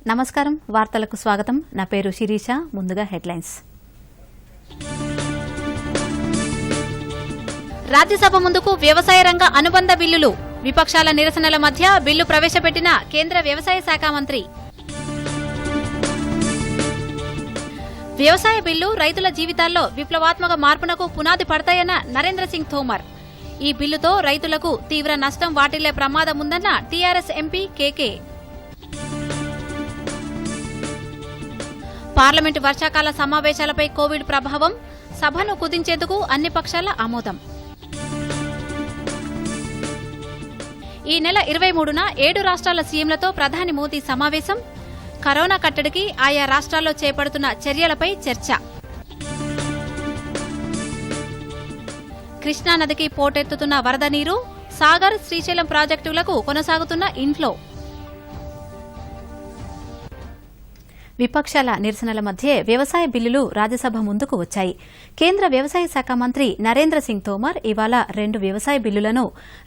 నమస్కారం వార్తలకు స్వాగతం నా పేరు శిరీష ముందుగా హెడ్లైన్స్ రాజ్యసభ ముందుకు వ్యవసాయ రంగ అనుబంధ బిల్లులు విపక్షాల నిరసనల మధ్య బిల్లు ప్రవేశపెట్టిన కేంద్ర వ్యవసాయ శాఖ మంత్రి వ్యవసాయ బిల్లు రైతుల జీవితాల్లో విప్లవాత్మక మార్పునకు పునాది పడతాయన్న నరేంద్ర సింగ్ తోమర్ ఈ బిల్లుతో రైతులకు తీవ్ర నష్టం వాటిల్లే ప్రమాదం ఉందన్న టీఆర్ఎస్ ఎంపీ కేకే పార్లమెంటు వర్షాకాల సమావేశాలపై కోవిడ్ ప్రభావం సభను కుదించేందుకు అన్ని పక్షాల ఆమోదం ఈ నెల 23న 7 రాష్ట్రాల సీఎంలతో ప్రధాని మోదీ సమావేశం కరోనా కట్టడికి ఆయా రాష్ట్రాల్లో చేపడుతున్న చర్యలపై చర్చ కృష్ణానదికి పోటెత్తుతున్న వరద నీరు సాగర్ శ్రీశైలం ప్రాజెక్టులకు కొనసాగుతున్న ఇన్ఫ్లో విపక్షాల నిరసనల మధ్య వ్యవసాయ బిల్లులు రాజ్యసభ ముందుకు వచ్చాయి. కేంద్ర వ్యవసాయ శాఖ మంత్రి నరేంద్ర సింగ్ తోమర్ ఇవాళ 2 వ్యవసాయ బిల్లులను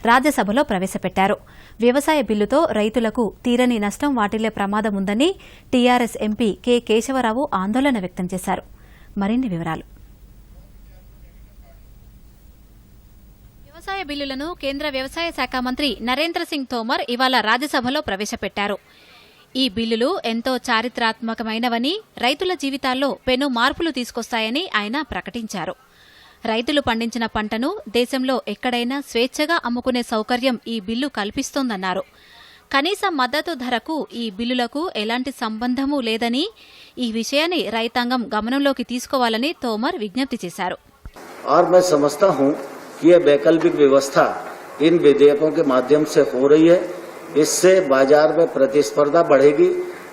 రాజ్యసభలో ప్రవేశపెట్టారు. వ్యవసాయ బిల్లుతో రైతులకు తీరని నష్టం వాటిల్లే ప్రమాదం ఉందని టీఆర్ఎస్ ఎంపీ కె కేశవరావు ఆందోళన వ్యక్తం చేశారు. మరిన్ని వివరాలు వ్యవసాయ బిల్లులను కేంద్ర వ్యవసాయ శాఖ మంత్రి నరేంద్ర సింగ్ తోమర్ ఇవాళ రాజ్యసభలో ప్రవేశపెట్టారు. ఈ బిల్లులు ఎంతో చారిత్రాత్మకమైనవని రైతుల జీవితాల్లో పెను మార్పులు తీసుకొస్తాయని ఆయన ప్రకటించారు. రైతులు పండించిన పంటను దేశంలో ఎక్కడైనా స్వేచ్ఛగా అమ్ముకునే సౌకర్యం ఈ బిల్లు కల్పిస్తోందన్నారు. కనీస మద్దతు ధరకు ఈ బిల్లులకు ఎలాంటి సంబంధమూ లేదని ఈ విషయాన్ని రైతాంగం గమనంలోకి తీసుకోవాలని తోమర్ విజ్ఞప్తి చేశారు. इससे बाजार में प्रतिस्पर्धा बढ़ेगी,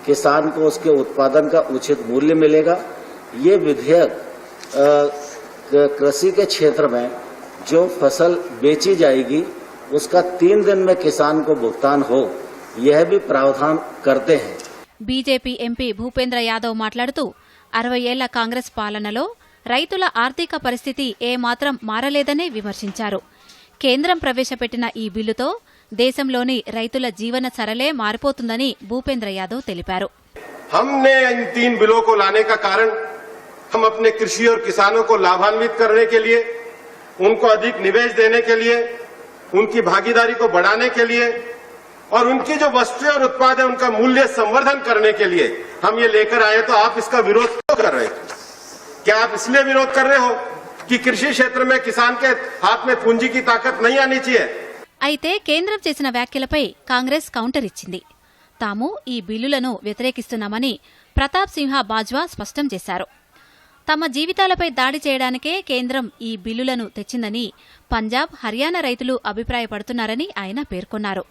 किसान को उसके उत्पादन का उचित मूल्य मिलेगा. ये विधेयक कृषि के क्षेत्र में जो फसल बेची जाएगी उसका 3 दिन में किसान को भुगतान हो, यह भी प्रावधान करते हैं. బీజేపీ ఎంపీ భూపేంద్ర యాదవ్ మాట్లాడుతూ 60 ఏళ్ల కాంగ్రెస్ పాలనలో రైతుల ఆర్థిక పరిస్థితి ఏమాత్రం మారలేదని విమర్శించారు. కేంద్రం ప్రవేశపెట్టిన ఈ బిల్లుతో దేశంలోని రైతుల జీవన సరళే మారిపోతుందని భూపేంద్ర యాదవ్ తెలిపారు. हमने इन 3 बिलों को लाने का कारण हम अपने कृषि और किसानों को लाभान्वित करने के लिए, उनको अधिक निवेश देने के लिए, उनकी भागीदारी को बढ़ाने के लिए और उनकी जो वस्तुएं और उत्पाद है उनका मूल्य संवर्धन करने के लिए हम ये लेकर आए. तो आप इसका विरोध क्यों कर रहे थे? क्या आप इसलिए विरोध कर रहे हो कि कृषि क्षेत्र में किसान के हाथ में पूंजी की ताकत नहीं आनी चाहिए? అయితే కేంద్రం చేసిన వ్యాఖ్యలపై కాంగ్రెస్ కౌంటర్ ఇచ్చింది. తాము ఈ బిల్లులను వ్యతిరేకిస్తున్నామని ప్రతాప్ సింహ బాజ్వా స్పష్టం చేశారు. తమ జీవితాలపై దాడి చేయడానికే కేంద్రం ఈ బిల్లులను తెచ్చిందని పంజాబ్, హర్యానా రైతులు అభిప్రాయపడుతున్నారని ఆయన పేర్కొన్నారు.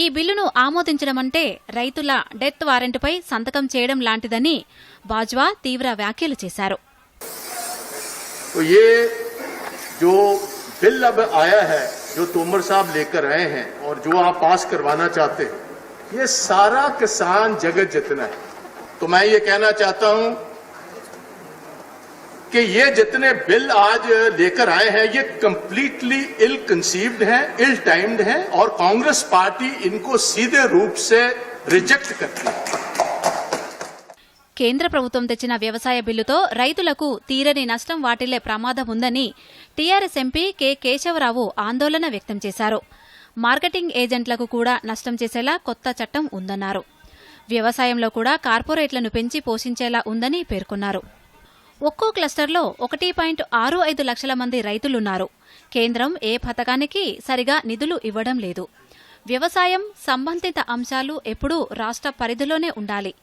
ఈ బిల్లును ఆమోదించడమంటే రైతుల డెత్ వారెంట్పై సంతకం చేయడం లాంటిదని బాజ్వా తీవ్ర వ్యాఖ్యలు చేశారు. बिल अब आया है जो तोमर साहब लेकर आए हैं और जो आप पास करवाना चाहते हैं, ये सारा किसान जगत जितना है. तो मैं ये कहना चाहता हूं कि ये जितने बिल आज लेकर आए हैं ये कंप्लीटली इल कंसीव्ड हैं, इल टाइम्ड हैं और कांग्रेस पार्टी इनको सीधे रूप से रिजेक्ट करती है. కేంద్ర ప్రభుత్వం తెచ్చిన వ్యవసాయ బిల్లుతో రైతులకు తీరని నష్టం వాటిల్లే ప్రమాదం ఉందని టీఆర్ఎస్ ఎంపీ కె కేశవరావు ఆందోళన వ్యక్తం చేశారు. మార్కెటింగ్ ఏజెంట్లకు కూడా నష్టం చేసేలా కొత్త చట్టం ఉందన్నారు. వ్యవసాయంలో కూడా కార్పొరేట్లను పెంచి పోషించేలా ఉందని పేర్కొన్నారు. ఒక్కో క్లస్టర్లో 1.65 లక్షల మంది రైతులున్నారు. కేంద్రం ఏ పథకానికి సరిగా నిధులు ఇవ్వడం లేదు. వ్యవసాయం సంబంధిత అంశాలు ఎప్పుడూ రాష్ట్ర పరిధిలోనే ఉండాలి.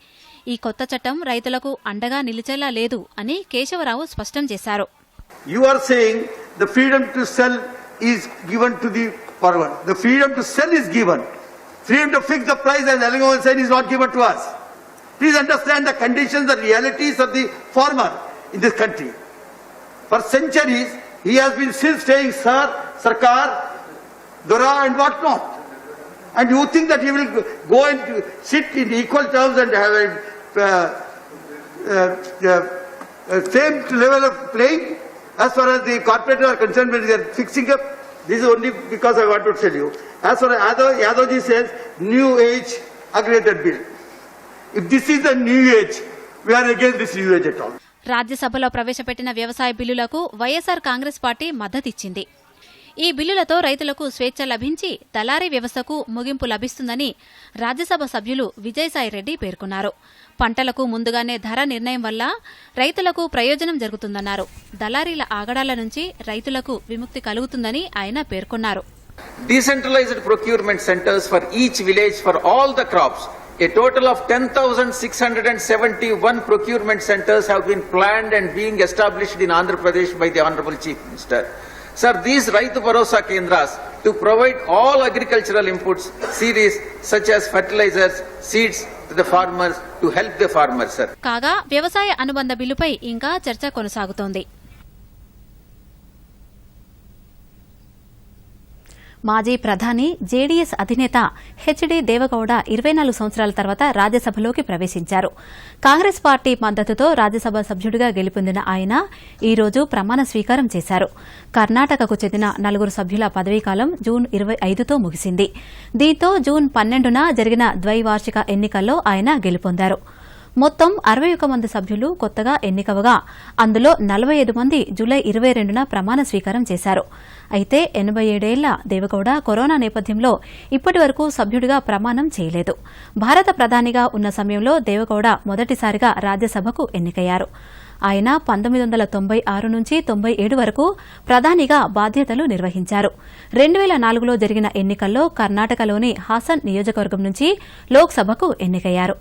ఈ కొత్త చట్టం రైతులకు అండగా నిలిచేలా లేదు అని కేశవరావు స్పష్టం చేశారు. You are saying the freedom to sell is given to the farmer. The freedom to sell is given. Freedom to fix the price, as Alangovan said, is not given to us. Please understand the conditions, the realities of the farmer in this country. For centuries, he has been still saying, Sir, Sarkar, Dora and what not. And you think that he will go and sit in equal terms and have a same level of playing as far as the corporators are concerned when they are fixing up. This is only because I want to tell you. As far as Yadavji says, new age aggregated bill. If this is the new age, we are against this new age at all. రాజ్యసభలో ప్రవేశపెట్టిన వ్యవసాయ బిల్లులకు YSR Congress party మద్దతిచ్చింది. ఈ బిల్లులతో రైతులకు స్వేచ్ఛ లభించి దళారీ వ్యవస్థకు ముగింపు లభిస్తుందని రాజ్యసభ సభ్యులు విజయసాయిరెడ్డి పేర్కొన్నారు. పంటలకు ముందుగానే ధర నిర్ణయం వల్ల రైతులకు ప్రయోజనం జరుగుతుందన్నారు. దళారీల ఆగడాల నుంచి రైతులకు విముక్తి కలుగుతుందని ఆయన పేర్కొన్నారు. Decentralized procurement centers for each village for all the crops. A total of 10,671 procurement centers have been planned and being established in Andhra Pradesh by the Honorable Chief Minister. Sir, these Raitu Bharosa Kendras to provide all agricultural inputs, series such as fertilizers, seeds to the farmers to help the farmers, sir. కాగా వ్యవసాయ అనుబంధ బిల్లుపై ఇంకా చర్చ కొనసాగుతోంది. మాజీ ప్రధాని JDS అధినేత హెచ్డీ దేవగౌడ 24 సంవత్సరాల తర్వాత రాజ్యసభలోకి ప్రవేశించారు. కాంగ్రెస్ పార్టీ మద్దతుతో రాజ్యసభ సభ్యుడిగా గెలుపొందిన ఆయన ఈ రోజు ప్రమాణ స్వీకారం చేశారు. కర్ణాటకకు చెందిన 4 సభ్యుల పదవీకాలం జూన్ 25తో ముగిసింది. దీంతో జూన్ 12న జరిగిన ద్వైవార్షిక ఎన్నికల్లో ఆయన గెలుపొందారు. మొత్తం 61 మంది సభ్యులు కొత్తగా ఎన్నికవగా అందులో 45 మంది జూలై 22న ప్రమాణ స్వీకారం చేశారు. అయితే 87 ఏళ్ల దేవగౌడ కరోనా నేపథ్యంలో ఇప్పటి వరకు సభ్యుడిగా ప్రమాణం చేయలేదు. భారత ప్రధానిగా ఉన్న సమయంలో దేవగౌడ మొదటిసారిగా రాజ్యసభకు ఎన్నికయ్యారు. ఆయన 1996 నుంచి 97 వరకు ప్రధానిగా బాధ్యతలు నిర్వహించారు. 2004లో జరిగిన ఎన్నికల్లో కర్ణాటకలోని హాసన్ నియోజకవర్గం నుంచి లోక్సభకు ఎన్నికయ్యారు.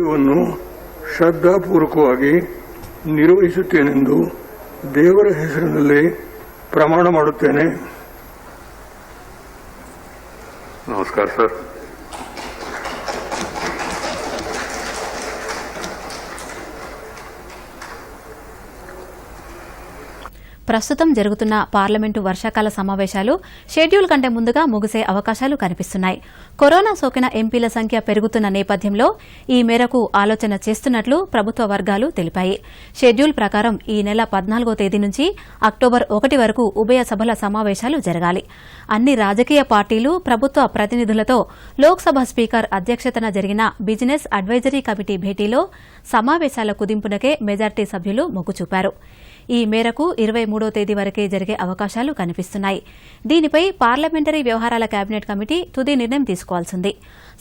ಇವನ್ನು ಶ್ರದ್ಧಾಪೂರ್ವಕವಾಗಿ ನಿರ್ವಹಿಸುತ್ತೇನೆಂದು ದೇವರ ಹೆಸರಿನಲ್ಲಿ ಪ್ರಮಾಣ ಮಾಡುತ್ತೇನೆ. ನಮಸ್ಕಾರ ಸರ್. ప్రస్తుతం జరుగుతున్న పార్లమెంటు వర్షాకాల సమావేశాలు షెడ్యూల్ కంటే ముందుగా ముగిసే అవకాశాలు కనిపిస్తున్నాయి. కరోనా సోకిన ఎంపీల సంఖ్య పెరుగుతున్న నేపథ్యంలో ఈ మేరకు ఆలోచన చేస్తున్నట్లు ప్రభుత్వ వర్గాలు తెలిపాయి. షెడ్యూల్ ప్రకారం ఈ నెల 14వ తేదీ నుంచి అక్టోబర్ 1 వరకు ఉభయ సభల సమావేశాలు జరగాలి. అన్ని రాజకీయ పార్టీలు ప్రభుత్వ ప్రతినిధులతో లోక్సభ స్పీకర్ అధ్యక్షతన జరిగిన బిజినెస్ అడ్వైజరీ కమిటీ భేటీలో సమావేశాల కుదింపునకే మెజార్టీ సభ్యులు మొగ్గు చూపారు. ఈ మేరకు 23వ తేదీ వరకే జరిగే అవకాశాలు కనిపిస్తున్నాయి. దీనిపై పార్లమెంటరీ వ్యవహారాల కేబినెట్ కమిటీ తుది నిర్ణయం తీసుకోవాల్సింది.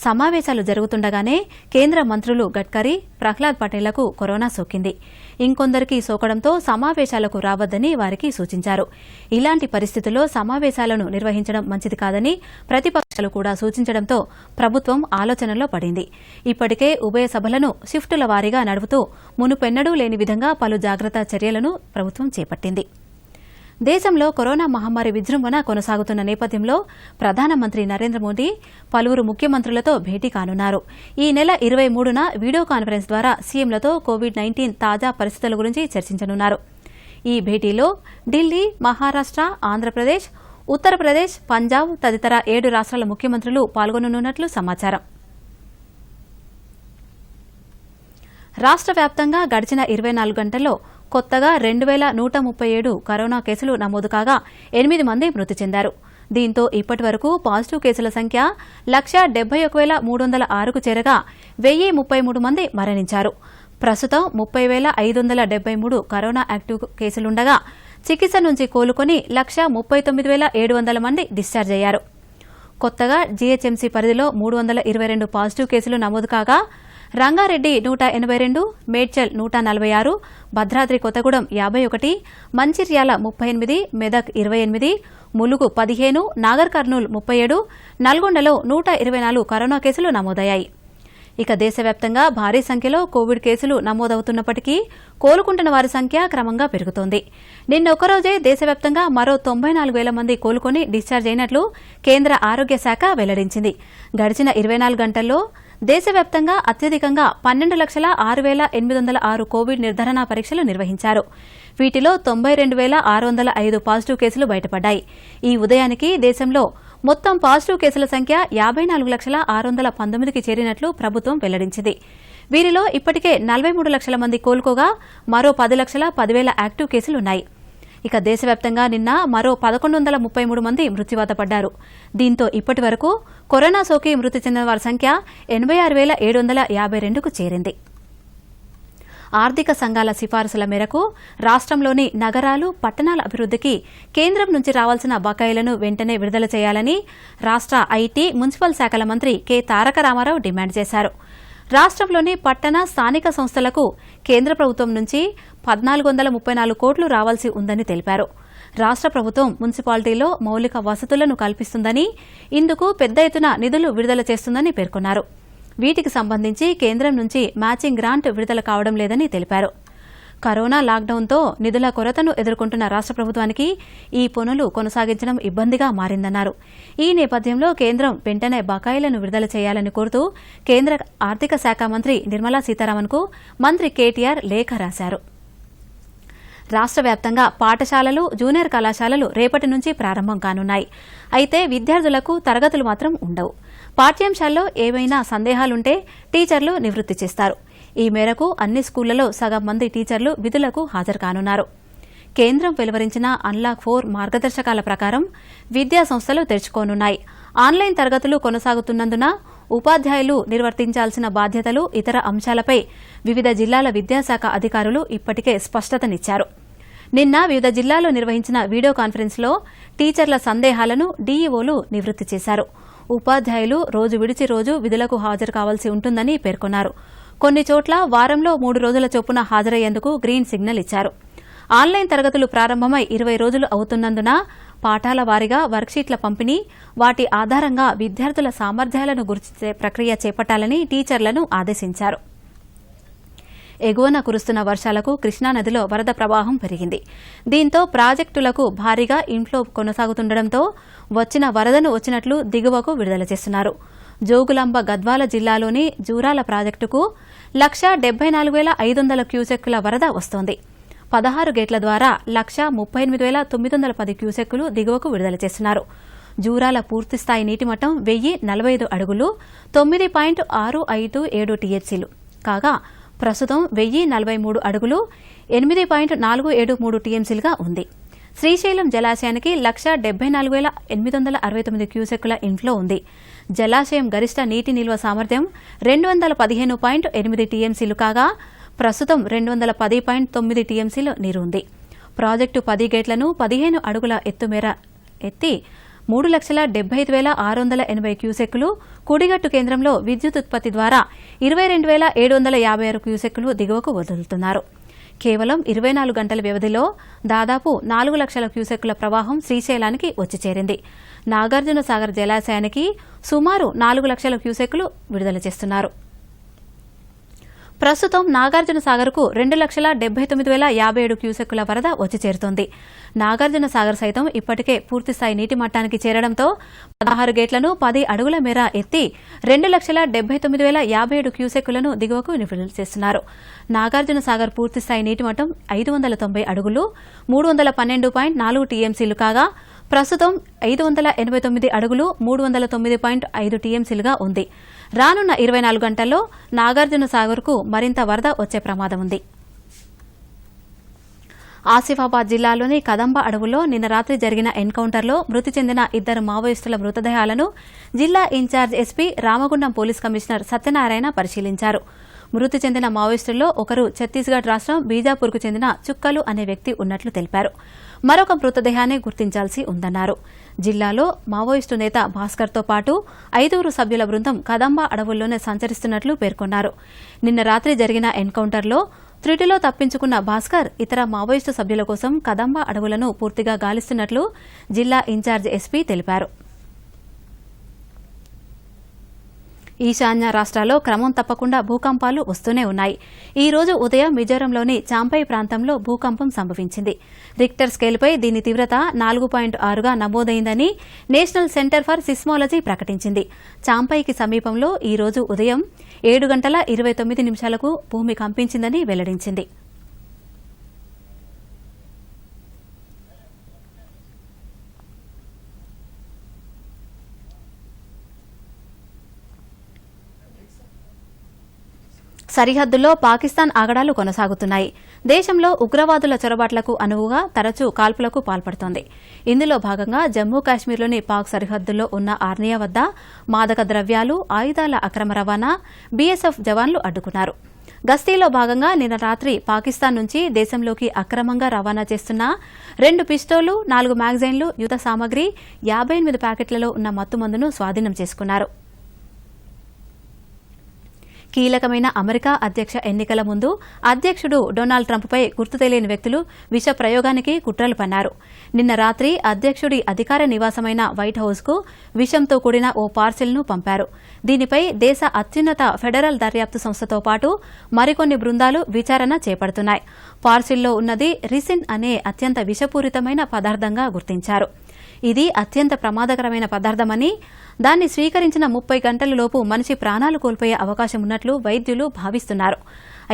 సమావేశాలు జరుగుతుండగానే కేంద్ర మంత్రులు గడ్కరీ, ప్రహ్లాద్ పటేళ్లకు కరోనా సోకింది. ఇంకొందరికి సోకడంతో సమావేశాలకు రావద్దని వారికి సూచించారు. ఇలాంటి పరిస్థితుల్లో సమావేశాలను నిర్వహించడం మంచిది కాదని ప్రతిపక్షాలు కూడా సూచించడంతో ప్రభుత్వం ఆలోచనలో పడింది. ఇప్పటికే ఉభయ సభలను షిఫ్టుల వారీగా నడుపుతూ మునుపెన్నడూ లేని విధంగా పలు జాగ్రత్త చర్యలను ప్రభుత్వం చేపట్టింది. దేశంలో కరోనా మహమ్మారి విజృంభణ కొనసాగుతున్న నేపథ్యంలో ప్రధానమంత్రి నరేంద్ర మోదీ పలువురు ముఖ్యమంత్రులతో భేటీ కానున్నారు. ఈ నెల 23న వీడియో కాన్ఫరెన్స్ ద్వారా సీఎంలతో కోవిడ్-19 తాజా పరిస్థితుల గురించి చర్చించనున్నారు. ఈ భేటీలో ఢిల్లీ, మహారాష్ట, ఆంధ్రప్రదేశ్, ఉత్తరప్రదేశ్, పంజాబ్ తదితర 7 రాష్ట్రాల ముఖ్యమంత్రులు పాల్గొననున్నట్లు సమాచారం. రాష్ట్ర వ్యాప్తంగా గడిచిన 24 గంటల్లో కొత్తగా 2137 కరోనా కేసులు నమోదు కాగా 8 మంది మృతి చెందారు. దీంతో ఇప్పటి వరకు పాజిటివ్ కేసుల సంఖ్య 171,306కు చేరగా 1,033 మంది మరణించారు. ప్రస్తుతం 30,573 కరోనా యాక్టివ్ కేసులుండగా చికిత్స నుంచి కోలుకొని 139,700 మంది డిశ్చార్జ్ అయ్యారు. కొత్తగా జీహెచ్ఎంసీ పరిధిలో 322 పాజిటివ్ కేసులు నమోదు కాగా రంగారెడ్డి 182, మేడ్చల్ 146, భద్రాద్రి కొత్తగూడెం 51, మంచిర్యాల 38, మెదక్ 28, ములుగు 15, నాగర్ కర్నూల్ 37, నల్గొండలో 124 కరోనా కేసులు నమోదయ్యాయి. ఇక దేశవ్యాప్తంగా భారీ సంఖ్యలో కోవిడ్ కేసులు నమోదవుతున్నప్పటికీ కోలుకుంటున్న వారి సంఖ్య క్రమంగా పెరుగుతోంది. నిన్న ఒక్కరోజే దేశవ్యాప్తంగా మరో 94,000 మంది కోలుకొని డిశ్చార్జ్ అయినట్లు కేంద్ర ఆరోగ్య శాఖ వెల్లడించింది. గడిచిన 24 గంటల్లో దేశవ్యాప్తంగా అత్యధికంగా 12,06,806 కోవిడ్ నిర్ధారణ పరీక్షలు నిర్వహించారు. వీటిలో 92,605 పాజిటివ్ కేసులు బయటపడ్డాయి. ఈ ఉదయానికి దేశంలో మొత్తం పాజిటివ్ కేసుల సంఖ్య 54,619కి చేరినట్లు ప్రభుత్వం వెల్లడించింది. వీరిలో ఇప్పటికే 43 లక్షల మంది కోలుకోగా మరో 10,10,000 యాక్టివ్ కేసులున్నాయి. ఇక దేశవ్యాప్తంగా నిన్న మరో 1133 మంది మృత్యువాత పడ్డారు. దీంతో ఇప్పటి వరకు కరోనా సోకి మృతి చెందిన వారి సంఖ్య 86,752కు చేరింది. ఆర్థిక సంఘాల సిఫారసుల మేరకు రాష్ట్రంలోని నగరాలు, పట్టణాల అభివృద్ధికి కేంద్రం నుంచి రావాల్సిన బకాయిలను వెంటనే విడుదల చేయాలని రాష్ట్ర ఐటీ, మున్సిపల్ శాఖల మంత్రి కె తారక రామారావు డిమాండ్ చేశారు. రాష్ట్రంలోని పట్టణ, స్థానిక సంస్థలకు కేంద్ర ప్రభుత్వం నుంచి 1,434 కోట్లు రావాల్సి ఉందని తెలిపారు. రాష్ట్ర ప్రభుత్వం మున్సిపాలిటీలో మౌలిక వసతులను కల్పిస్తుందని, ఇందుకు పెద్ద ఎత్తున నిధులు విడుదల చేస్తుందని పేర్కొన్నారు. వీటికి సంబంధించి కేంద్రం నుంచి మ్యాచింగ్ గ్రాంట్ విడుదల కావడం లేదని తెలిపారు. కరోనా లాక్డౌన్తో నిధుల కొరతను ఎదుర్కొంటున్న రాష్ట్ర ప్రభుత్వానికి ఈ పనులు కొనసాగించడం ఇబ్బందిగా మారిందన్నారు. ఈ నేపథ్యంలో కేంద్రం వెంటనే బకాయిలను విడుదల చేయాలని కోరుతూ కేంద్ర ఆర్థిక శాఖ మంత్రి నిర్మలా సీతారామన్కు మంత్రి కేటీఆర్ లేఖ రాశారు. రాష్ట్ర వ్యాప్తంగా పాఠశాలలు, జూనియర్ కళాశాలలు రేపటి నుంచి ప్రారంభం కానున్నాయి. అయితే విద్యార్థులకు తరగతులు మాత్రం ఉండవు. పాఠ్యాంశాల్లో ఏవైనా సందేహాలుంటే టీచర్లు నివృత్తి చేస్తారు. ఈ మేరకు అన్ని స్కూళ్లలో సగం మంది టీచర్లు విధులకు హాజరు కానున్నారు. కేంద్రం వెలువరించిన అన్లాక్ 4 మార్గదర్శకాల ప్రకారం విద్యా సంస్థలు తెరుచుకోనున్నాయి. ఆన్లైన్ తరగతులు కొనసాగుతున్నందున ఉపాధ్యాయులు నిర్వర్తించాల్సిన బాధ్యతలు, ఇతర అంశాలపై వివిధ జిల్లాల విద్యాశాఖ అధికారులు ఇప్పటికే స్పష్టతనిచ్చారు. నిన్న వివిధ జిల్లాల్లో నిర్వహించిన వీడియో కాన్ఫరెన్స్లో టీచర్ల సందేహాలను డీఈఓలు నివృత్తి చేశారు. ఉపాధ్యాయులు రోజు విడిచి రోజు విధులకు హాజరు కావాల్సి ఉంటుందని పేర్కొన్నారు. కొన్ని చోట్ల వారంలో 3 రోజుల చొప్పున హాజరయ్యేందుకు గ్రీన్ సిగ్నల్ ఇచ్చారు. ఆన్లైన్ తరగతులు ప్రారంభమై 20 రోజులు అవుతున్నందున పాఠాల వారీగా వర్క్షీట్ల పంపిణీ, వాటి ఆధారంగా విద్యార్థుల సామర్థ్యాలను గుర్తించే ప్రక్రియ చేపట్టాలని టీచర్లను ఆదేశించారు. ఎగువన కురుస్తున్న వర్షాలకు కృష్ణానదిలో వరద ప్రవాహం పెరిగింది. దీంతో ప్రాజెక్టులకు భారీగా ఇన్ఫ్లో కొనసాగుతుండటంతో వచ్చిన వరదను వచ్చినట్లు దిగువకు విడుదల చేస్తున్నారు. జోగులాంబ గద్వాల జిల్లాలోని జూరాల ప్రాజెక్టుకు 1,74,500 క్యూసెక్కుల వరద వస్తోంది. 16 గేట్ల ద్వారా 1,38,910 క్యూసెక్కులు దిగువకు విడుదల చేస్తున్నారు. జూరాల పూర్తిస్థాయి నీటిమట్టం 1,045 అడుగులు 9.657 టీఎంసీలు కాగా ప్రస్తుతం 1,043 అడుగులు 8.473 టీఎంసీలుగా ఉంది. శ్రీశైలం జలాశయానికి 1,74,869 క్యూసెక్కుల ఇన్ఫ్లో ఉంది. జలాశయం గరిష్ట నీటి నిల్వ సామర్థ్యం 215.8 టీఎంసీలు కాగా ప్రస్తుతం 210.9 టీఎంసీలు నీరు ఉంది. ప్రాజెక్టు 10 గేట్లను 15 అడుగుల ఎత్తుమేర ఎత్తి 3,75,680 క్యూసెక్కులు, కుడిగట్టు కేంద్రంలో విద్యుత్ ఉత్పత్తి ద్వారా 22,756 క్యూసెక్కులు దిగువకు వదులుతున్నారు. కేవలం 24 గంటల వ్యవధిలో దాదాపు 4 లక్షల క్యూసెక్కుల ప్రవాహం శ్రీశైలానికి వచ్చి చేరింది. నాగార్జున సాగర్ జలాశయానికి సుమారు 4 లక్షల క్యూసెక్కులు విడుదల చేస్తున్నారు. ప్రస్తుతం నాగార్జున సాగర్కు 2,79,057 క్యూసెక్కుల వరద వచ్చి చేరుతోంది. నాగార్జున సాగర్ సైతం ఇప్పటికే పూర్తిస్థాయి నీటి మట్టానికి చేరడంతో 16 గేట్లను 10 అడుగుల మేర ఎత్తి 2,79,057 క్యూసెక్కులను దిగువకు విడుదల చేస్తున్నారు. నాగార్జున సాగర్ పూర్తిస్థాయి నీటి మట్టం 590 అడుగులు 312.4 టీఎంసీలు కాగా ప్రస్తుతం 589 అడుగులు 309.5 టీఎంసీలుగా ఉంది. రానున్న 24 గంటల్లో నాగార్జున సాగర్కు మరింత వరద వచ్చే ప్రమాదం ఉంది. ఆసిఫాబాద్ జిల్లాలోని కదంబ అడవుల్లో నిన్న రాత్రి జరిగిన ఎన్కౌంటర్లో మృతి చెందిన 2 మావోయిస్టుల మృతదేహాలను జిల్లా incharge SP Ramagundam police commissioner Satyanarayana పరిశీలించారు. మృతి చెందిన మావోయిస్టుల్లో ఒకరు ఛత్తీస్గఢ్ రాష్ట్రం బీజాపూర్కు చెందిన చుక్కలు అనే వ్యక్తి ఉన్నట్లు తెలిపారు. మరొక మృతదేహాన్ని గుర్తించాల్సి ఉందన్నారు. జిల్లాలో మావోయిస్టు నేత భాస్కర్తో పాటు 5 సభ్యుల బృందం కదంబ అడవుల్లోనే సంచరిస్తున్నట్లు పేర్కొన్నారు. నిన్న రాత్రి జరిగిన ఎన్కౌంటర్లో త్రుటిలో తప్పించుకున్న భాస్కర్ ఇతర మావోయిస్టు సభ్యుల కోసం కదంబ అడవులను పూర్తిగా గాలిస్తున్నట్లు జిల్లా ఇన్ఛార్జ్ ఎస్పీ తెలిపారు. ఈశాన్య రాష్ట్రాల్లో క్రమం తప్పకుండా భూకంపాలు వస్తూనే ఉన్నాయి. ఈ రోజు ఉదయం మిజోరంలోని చాంపై ప్రాంతంలో భూకంపం సంభవించింది. రిక్టర్ స్కేల్పై దీని తీవ్రత 4.6గా నమోదైందని నేషనల్ సెంటర్ ఫర్ సిస్మాలజీ ప్రకటించింది. చాంపైకి సమీపంలో ఈ రోజు ఉదయం 7:29 భూమి కంపించిందని వెల్లడించింది. సరిహద్దుల్లో పాకిస్తాన్ ఆగడాలు కొనసాగుతున్నాయి. దేశంలో ఉగ్రవాదుల చొరబాట్లకు అనువుగా తరచూ కాల్పులకు పాల్పడుతోంది. ఇందులో భాగంగా జమ్మూ కాశ్మీర్లోని పాక్ సరిహద్దుల్లో ఉన్న ఆర్నియా వద్ద మాదక ద్రవ్యాలు, ఆయుధాల అక్రమ రవాణా బీఎస్ఎఫ్ జవాన్లు అడ్డుకున్నారు. గస్తీలో భాగంగా నిన్న రాత్రి పాకిస్తాన్ నుంచి దేశంలోకి అక్రమంగా రవాణా చేస్తున్న 2 పిస్తోళ్లు, 4 మ్యాగజైన్లు, యుద్ధ సామగ్రి, 58 ప్యాకెట్లలో ఉన్న మత్తుమందును స్వాధీనం చేసుకున్నారు. కీలకమైన అమెరికా అధ్యక్ష ఎన్నికల ముందు అధ్యక్షుడు డొనాల్డ్ ట్రంప్పై గుర్తు తెలియని వ్యక్తులు విష ప్రయోగానికి కుట్రలు పన్నారు. నిన్న రాత్రి అధ్యక్షుడి అధికార నివాసమైన వైట్ హౌస్కు విషంతో కూడిన ఓ పార్సిల్ను పంపారు. దీనిపై దేశ అత్యున్నత ఫెడరల్ దర్యాప్తు సంస్థతో పాటు మరికొన్ని బృందాలు విచారణ చేపడుతున్నాయి. పార్సిల్లో ఉన్నది రిసిన్ అనే అత్యంత విషపూరితమైన పదార్థంగా గుర్తించారు. ఇది అత్యంత ప్రమాదకరమైన పదార్థమని, దాన్ని స్వీకరించిన 30 గంటలలోపు మనిషి ప్రాణాలు కోల్పోయే అవకాశం ఉన్నట్లు వైద్యులు భావిస్తున్నారు.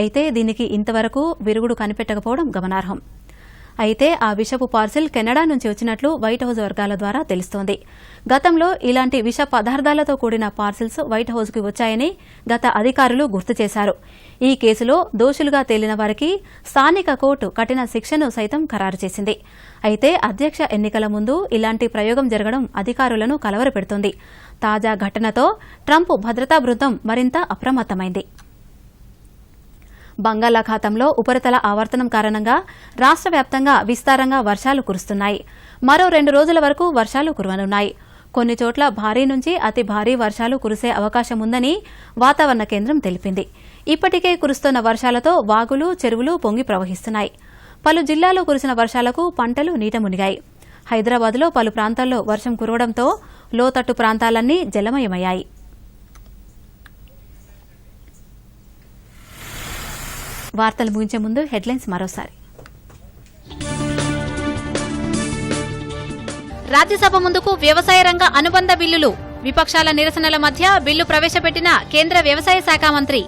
అయితే దీనికి ఇంతవరకు విరుగుడు కనిపెట్టకపోవడం గమనార్హం. అయితే ఆ విషపు పార్సిల్ కెనడా నుంచి వచ్చినట్లు వైట్ హౌస్ వర్గాల ద్వారా తెలుస్తోంది. గతంలో ఇలాంటి విష పదార్థాలతో కూడిన పార్సిల్స్ వైట్ హౌస్కి వచ్చాయని గత అధికారులు గుర్తు చేశారు. ఈ కేసులో దోషులుగా తేలిన వారికి స్థానిక కోర్టు కఠిన శిక్షను సైతం ఖరారు చేసింది. అయితే అధ్యక్ష ఎన్నికల ముందు ఇలాంటి ప్రయోగం జరగడం అధికారులను కలవరపెడుతోంది. తాజా ఘటనతో ట్రంప్ భద్రతా బృందం మరింత అప్రమత్తమైంది. బంగాళాఖాతంలో ఉపరితల ఆవర్తనం కారణంగా రాష్ట్ర వ్యాప్తంగా విస్తారంగా వర్షాలు కురుస్తున్నాయి. మరో 2 రోజుల వరకు వర్షాలు కురవనున్నాయి. కొన్ని చోట్ల భారీ నుంచి అతి భారీ వర్షాలు కురిసే అవకాశం ఉందని వాతావరణ కేంద్రం తెలిపింది. ఇప్పటికే కురుస్తున్న వర్షాలతో వాగులు, చెరువులు పొంగి ప్రవహిస్తున్నాయి. పలు జిల్లాల్లో కురిసిన వర్షాలకు పంటలు నీట మునిగాయి. హైదరాబాద్లో పలు ప్రాంతాల్లో వర్షం కురవడంతో లోతట్టు ప్రాంతాలన్నీ జలమయమయ్యాయి. వార్తలు ముగించే ముందు హెడ్లైన్స్ మరోసారి. రాజ్యసభ ముందుకు వ్యవసాయ రంగ అనుబంధ బిల్లులు. విపక్షాల నిరసనల మధ్య బిల్లు ప్రవేశపెట్టిన కేంద్ర వ్యవసాయ శాఖ మంత్రి.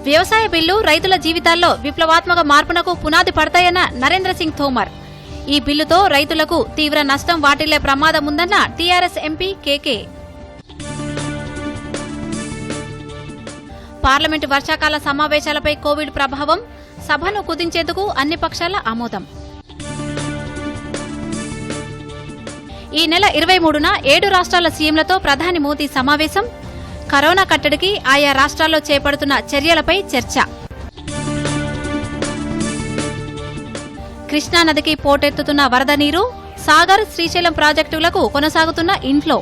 వ్యవసాయ బిల్లు రైతుల జీవితాల్లో విప్లవాత్మక మార్పునకు పునాది పడతాయన్న నరేంద్ర సింగ్ తోమర్. ఈ బిల్లుతో రైతులకు తీవ్ర నష్టం వాటిల్లే ప్రమాదం ఉందన్న టీఆర్ఎస్ ఎంపీ కేకే. పార్లమెంటు వర్షాకాల సమావేశాలపై కోవిడ్ ప్రభావం, సభను కుదించేందుకు అన్ని పక్షాల ఆమోదం. ఈ నెల 23న 7 రాష్ట్రాల సీఎంలతో ప్రధాని మోదీ సమావేశం. కరోనా కట్టడికి ఆయా రాష్ట్రాల్లో చేపడుతున్న చర్యలపై చర్చ. కృష్ణానదికి పోటెత్తుతున్న వరద నీరు, సాగర్, శ్రీశైలం ప్రాజెక్టులకు కొనసాగుతున్న ఇన్ఫ్లో.